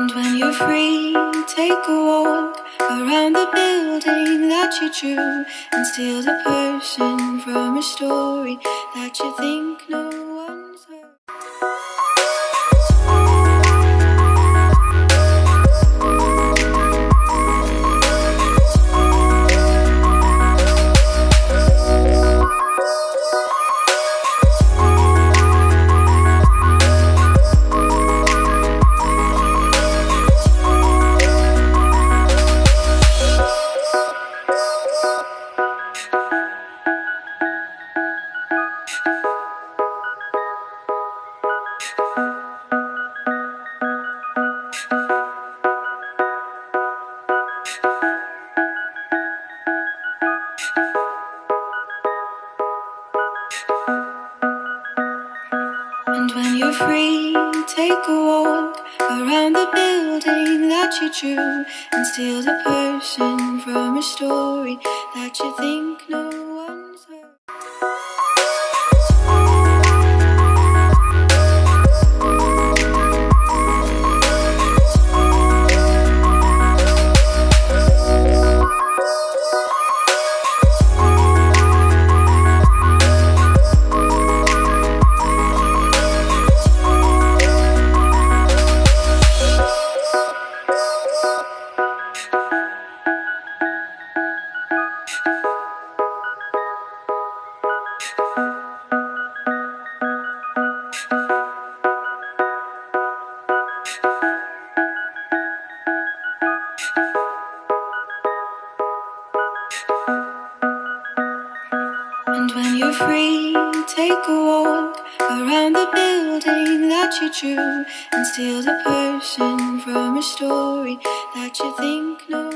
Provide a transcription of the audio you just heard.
And when you're free, take a walk around the building that you drew and steal the person from a story that you think no one's heard. And when you're free, take a walk around the building that you drew and steal the person from a story that you think no one's heard. And when you're free, take a walk around the building that you drew and steal the person from a story that you think no